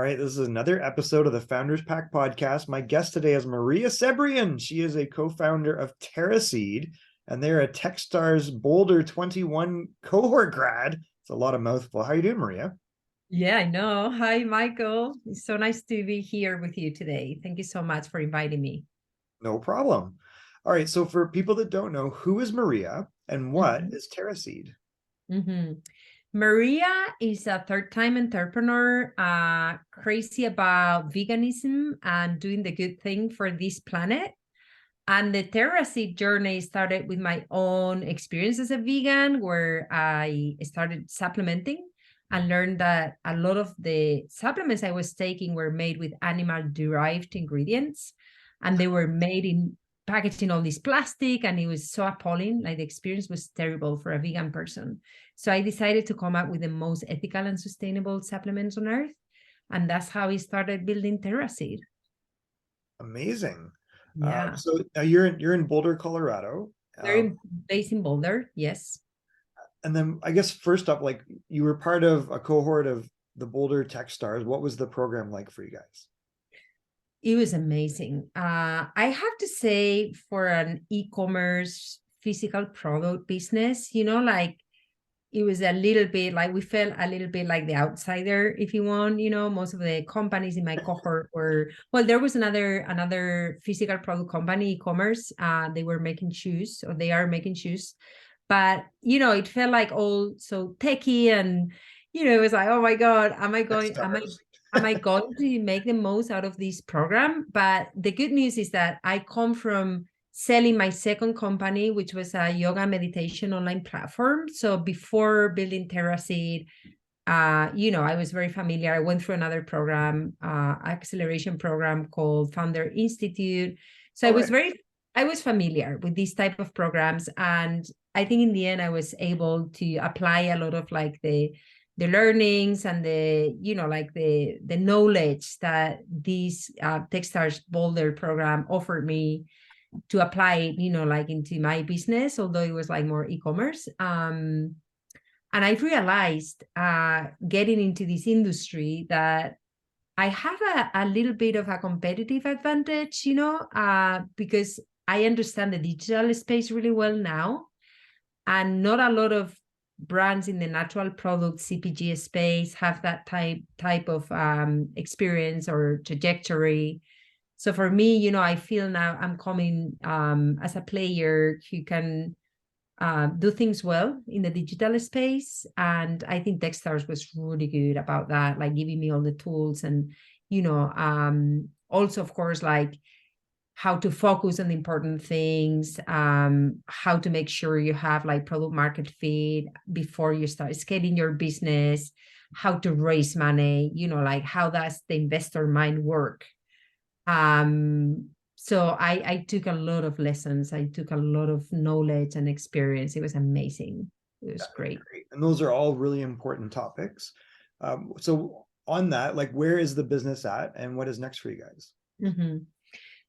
All right, this is another episode of the Founders Pack podcast. My guest today is Maria Cebrian. She is a co-founder of Terraseed, and they're a Techstars Boulder 21 cohort grad. It's a lot of mouthful. How are you doing, Maria? Yeah, I know. Hi, Michael. It's so nice to be here with you today. Thank you so much for inviting me. No problem. All right, so for people that don't know, who is Maria and what is Terraseed? Maria is a third-time entrepreneur, crazy about veganism and doing the good thing for this planet. And the Terraseed journey started with my own experience as a vegan, where I started supplementing and learned that a lot of the supplements I was taking were made with animal-derived ingredients, and they were made in packaged in all this plastic, and it was so appalling. Like, the experience was terrible for a vegan person. So I decided to come up with the most ethical and sustainable supplements on earth, and that's how I started building Terraseed. Amazing. Yeah. So now you're in Boulder, Colorado. Very based in Boulder, yes. And then I guess first up, like, you were part of a cohort of the Boulder Techstars. What was the program like for you guys? It was amazing. I have to say, for an e-commerce physical product business, like, it was a little bit like, we felt a little bit like the outsider, if you want. Most of the companies in my cohort were, well, there was another physical product company, e-commerce. They were making shoes, or they are making shoes. But, it felt like all so techie, and, it was like, oh my God, am I going to make the most out of this program? But the good news is that I come from selling my second company, which was a yoga meditation online platform. So before building Terraseed, I was very familiar. I went through another program, acceleration program called Founder Institute. So I was familiar with these type of programs. And I think in the end, I was able to apply a lot of like the learnings and the knowledge that this Techstars Boulder program offered me to apply, like, into my business, although it was like more e-commerce. And I realized, getting into this industry, that I have a little bit of a competitive advantage, because I understand the digital space really well now, and not a lot of brands in the natural product CPG space have that type of experience or trajectory. So for me, I feel now I'm coming as a player who can do things well in the digital space. And I think Techstars was really good about that, like giving me all the tools and, also, of course, like how to focus on the important things, how to make sure you have like product market fit before you start scaling your business, how to raise money, like how does the investor mind work. So I took a lot of lessons. I took a lot of knowledge and experience. It was amazing. It was great. And those are all really important topics. So on that, like, where is the business at and what is next for you guys?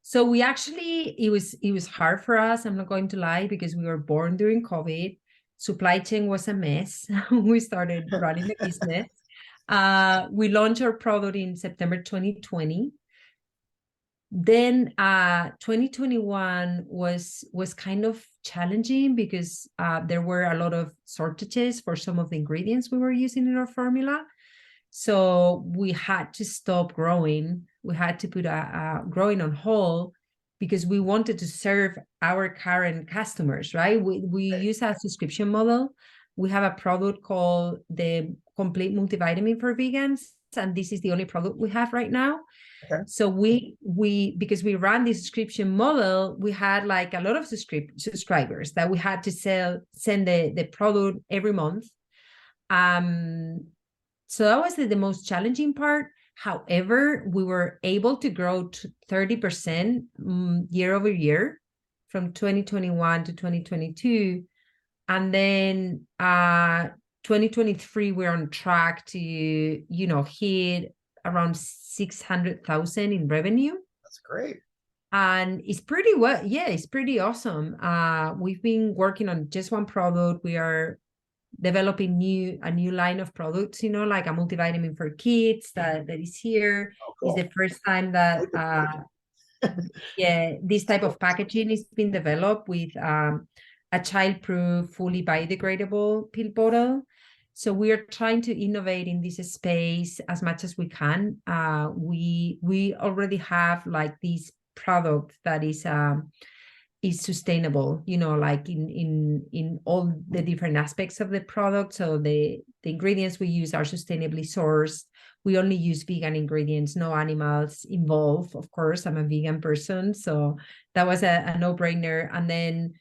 So we actually, it was hard for us. I'm not going to lie, because we were born during COVID. Supply chain was a mess. We started running the business. We launched our product in September 2020. Then 2021 was kind of challenging, because there were a lot of shortages for some of the ingredients we were using in our formula. So we had to stop growing. We had to put growing on hold, because we wanted to serve our current customers, right? We use a subscription model. We have a product called the Complete Multivitamin for Vegans, and this is the only product we have right now. Okay. So we because we ran the subscription model, we had like a lot of subscribers that we had to send the product every month. So that was the most challenging part. However, we were able to grow to 30% year over year from 2021 to 2022. And then 2023, we're on track to, hit around 600,000 in revenue. That's great. And it's pretty well. Yeah, it's pretty awesome. We've been working on just one product. We are developing a new line of products, like a multivitamin for kids that is here. Oh, It's cool. the first time that yeah, this type of packaging is being developed with a child-proof, fully biodegradable pill bottle. So we are trying to innovate in this space as much as we can. We already have like this product that is sustainable, like in all the different aspects of the product. So the ingredients we use are sustainably sourced. We only use vegan ingredients, no animals involved. Of course, I'm a vegan person, so that was a no-brainer. And then,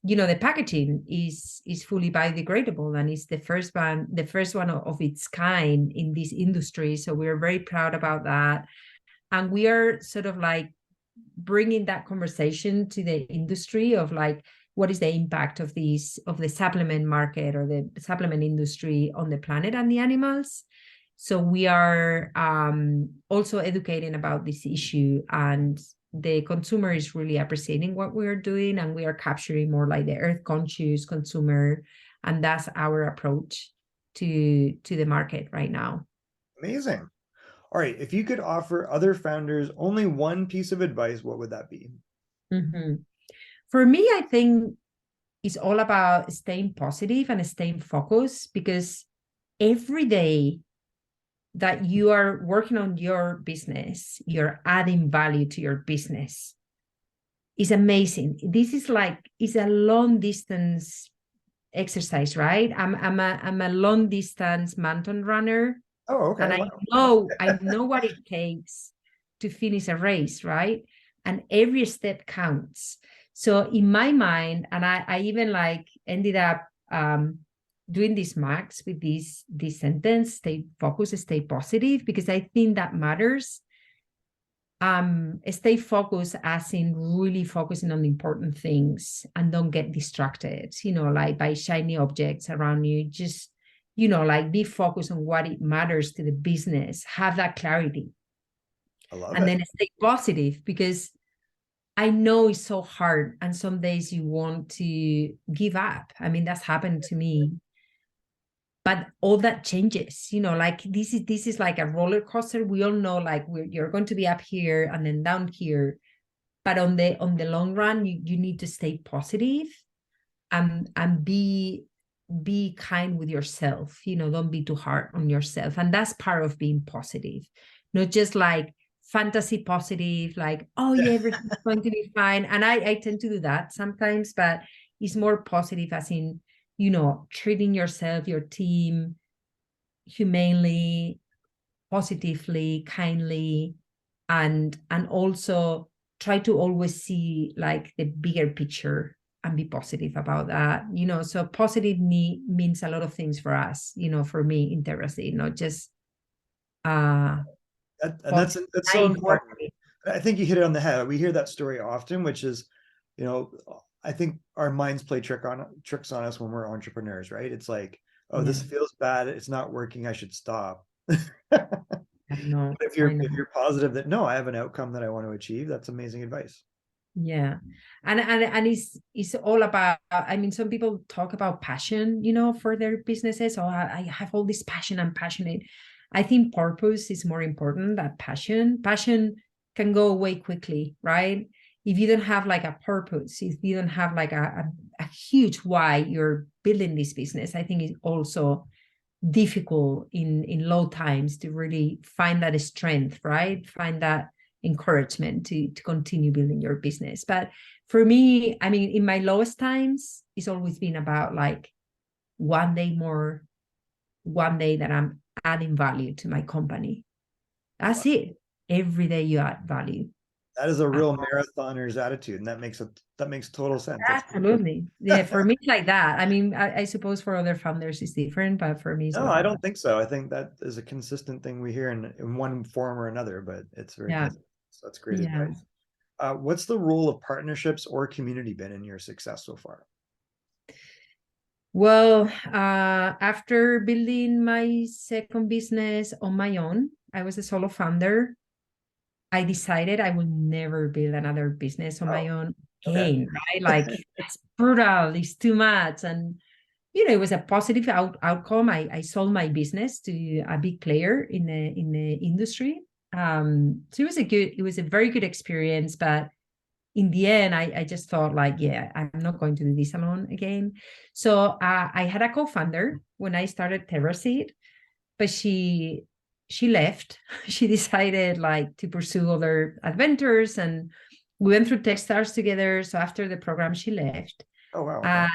the packaging is fully biodegradable, and it's the first one of its kind in this industry. So we're very proud about that. And we are sort of like bringing that conversation to the industry of like, what is the impact of the supplement market or the supplement industry on the planet and the animals. So we are also educating about this issue, and the consumer is really appreciating what we are doing, and we are capturing more like the earth conscious consumer, and that's our approach to the market right now. Amazing. All right, if you could offer other founders only one piece of advice, what would that be? Mm-hmm. For me, I think it's all about staying positive and staying focused, because every day that you are working on your business, you're adding value to your business. It's amazing. This is it's a long distance exercise, right? I'm a long distance marathon runner. Oh, okay. And Wow. I know what it takes to finish a race, right? And every step counts. So in my mind, and I even ended up doing this max with this sentence: stay focused, stay positive, because I think that matters. Stay focused as in really focusing on the important things, and don't get distracted, like by shiny objects around you. Just, be focused on what it matters to the business, have that clarity. I love And it. then stay positive, because I know it's so hard, and some days you want to give up. I mean, that's happened to me. But all that changes, this is like a roller coaster. We all know you're going to be up here and then down here. But on the long run, you need to stay positive and be kind with yourself. Don't be too hard on yourself. And that's part of being positive, not just like fantasy positive, like, oh yeah, everything's going to be fine. And I tend to do that sometimes, but it's more positive as in, treating yourself, your team humanely, positively, kindly, and also try to always see like the bigger picture and be positive about that. So positive means a lot of things for us, for me in Terraseed, not just And that's so important. I think you hit it on the head. We hear that story often, which is, I think our minds play tricks on us when we're entrepreneurs, right? It's like, oh, this feels bad, it's not working, I should stop. No, if you're positive that no, I have an outcome that I want to achieve, that's amazing advice. Yeah. And it's all about, I mean, some people talk about passion, for their businesses. Oh, I have all this passion, I'm passionate. I think purpose is more important than passion. Passion can go away quickly, right? If you don't have like a purpose, if you don't have like a huge why you're building this business, I think it's also difficult in low times to really find that strength, right? Find that encouragement to continue building your business. But for me, I mean, in my lowest times, it's always been about like one day more, one day that I'm adding value to my company. That's it. Every day you add value. That is a real marathoner's attitude, and that makes total sense. Absolutely. Yeah, for me, it's like that. I mean, I suppose for other founders it's different, but for me, it's No, like I that. don't think so. I think that is a consistent thing we hear in one form or another, but it's very consistent. So that's great advice. What's the role of partnerships or community been in your success so far? Well, after building my second business on my own, I was a solo founder. I decided I would never build another business on my own again, right? Like it's brutal, it's too much. And it was a positive outcome. I sold my business to a big player in the industry. So it was a very good experience. But in the end, I just thought like, yeah, I'm not going to do this alone again. So I had a co-founder when I started Terraseed, but she left. She decided like to pursue other adventures, and we went through Techstars together. So after the program, she left. Oh wow. Okay.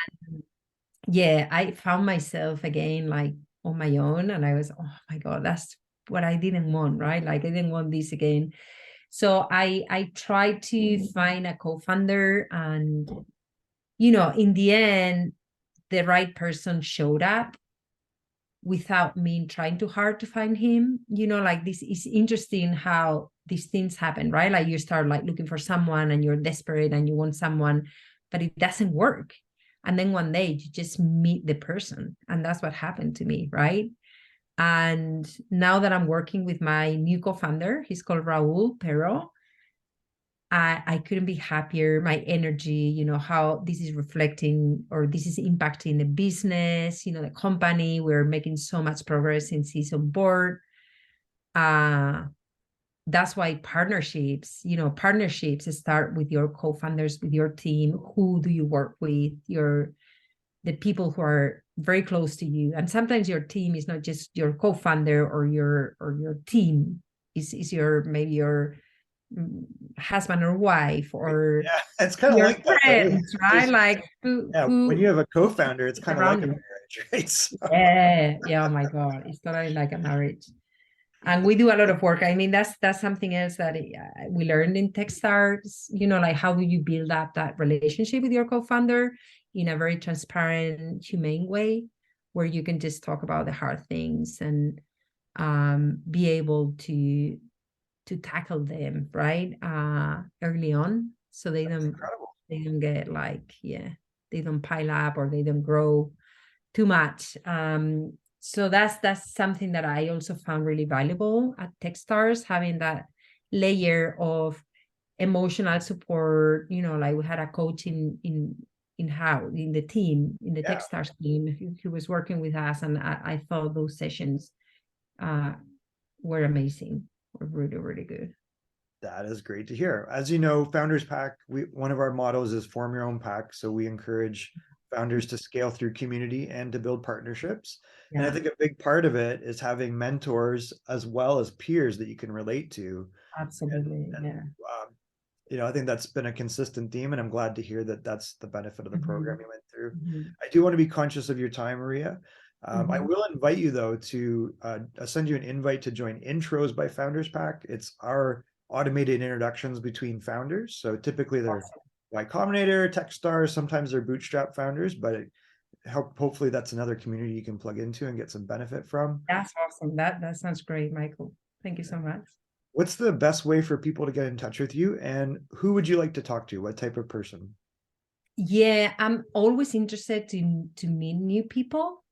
Yeah, I found myself again like on my own, and I was, oh my God, that's what I didn't want, right? Like I didn't want this again. So I tried to find a co-founder, and in the end, the right person showed up without me trying too hard to find him. Like this is interesting how these things happen, right? Like you start like looking for someone and you're desperate and you want someone, but it doesn't work. And then one day you just meet the person. And that's what happened to me, right? And now that I'm working with my new co-founder, he's called Raul Pero, I couldn't be happier. My energy, how this is reflecting or this is impacting the business, the company. We're making so much progress since he's on board. That's why partnerships start with your co-founders, with your team. Who do you work with? The people who are very close to you. And sometimes your team is not just your co-founder or your team, is maybe your husband or wife or yeah, it's kind of your like that though. friends, right? Like When you have a co-founder, it's kind of like a around you. marriage, right? So, Yeah. Oh my God, it's totally like a marriage. And we do a lot of work. I mean, that's something else that we learned in Techstars. Like how do you build up that relationship with your co-founder in a very transparent, humane way, where you can just talk about the hard things and be able to tackle them right early on, so they that's don't incredible. get like, they don't pile up or they don't grow too much. So that's something that I also found really valuable at Techstars, having that layer of emotional support. Like we had a coach in the team, in the Yeah, Techstars team, who was working with us, and I thought those sessions uh, were amazing, were really, really good. that is great to hear. As you know, Founders Pack, one of our mottos is form your own pack. So we encourage founders to scale through community and to build partnerships. And I Yeah, think a big part of it is having mentors as well as peers that you can relate to. absolutely. And Yeah. I think that's been a consistent theme, and I'm glad to hear that that's the benefit of the Mm-hmm. program you went through. Mm-hmm. I do want to be conscious of your time, Maria. I Mm-hmm. will invite you though to send you an invite to join Intros by Founders Pack. It's our automated introductions between founders. So typically they're Awesome. Y Combinator, Techstars, sometimes they're bootstrap founders, but hopefully that's another community you can plug into and get some benefit from. That's awesome. That sounds great, Michael. Thank you so much. What's the best way for people to get in touch with you, and who would you like to talk to? What type of person? Yeah, I'm always interested to meet new people.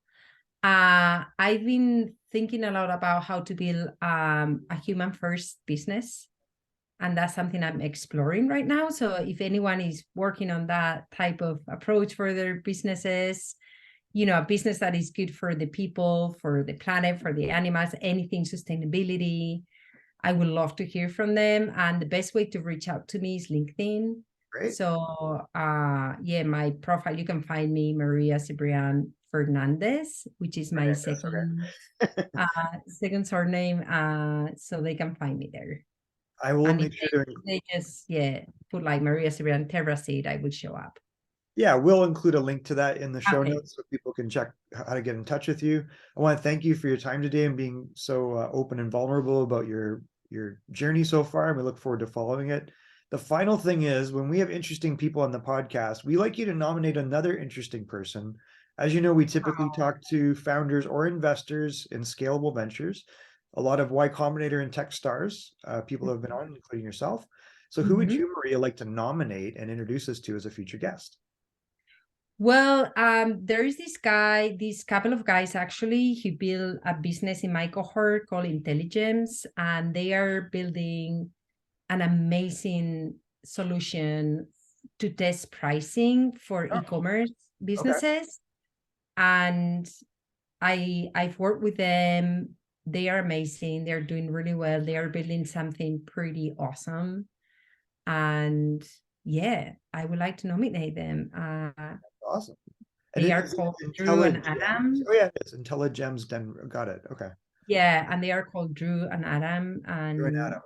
I've been thinking a lot about how to build a human first business, and that's something I'm exploring right now. So if anyone is working on that type of approach for their businesses, a business that is good for the people, for the planet, for the animals, anything sustainability, I would love to hear from them. And the best way to reach out to me is LinkedIn. Great. So my profile, you can find me Maria Cebrian Fernandez, which is my That's okay. second surname. So they can find me there. I will And if make sure to they just put like Maria Cebrian Terraseed, I will show up. yeah, we'll include a link to that in the show Okay. notes so people can check how to get in touch with you. I want to thank you for your time today and being so open and vulnerable about your journey so far, and we look forward to following it. The final thing is, when we have interesting people on the podcast, we like you to nominate another interesting person. As you know, we typically talk to founders or investors in scalable ventures. A lot of Y Combinator and Techstars people have been on, including yourself. So who would Mhm. you, Maria, like to nominate and introduce us to as a future guest? Well, there is this couple of guys actually who build a business in my cohort called Intelligence, and they are building an amazing solution to test pricing for Oh, e-commerce okay. businesses. And I've worked with them. They are amazing. They're doing really well. They are building something pretty awesome. And yeah, I would like to nominate them. Awesome. And They it are is called Drew and IntelliGems. Adam. Oh yeah, it's IntelliGems Denver. Got it. Okay. Yeah, and they are called Drew and Adam. Drew and Adam.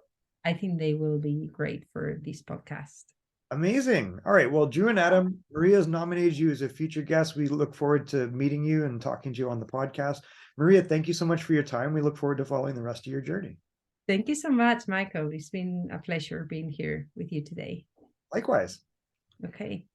And I think they will be great for this podcast. Amazing. All right. Well, Drew and Adam, Maria's nominated you as a future guest. We look forward to meeting you and talking to you on the podcast. Maria, thank you so much for your time. We look forward to following the rest of your journey. Thank you so much, Michael. It's been a pleasure being here with you today. Likewise. Okay.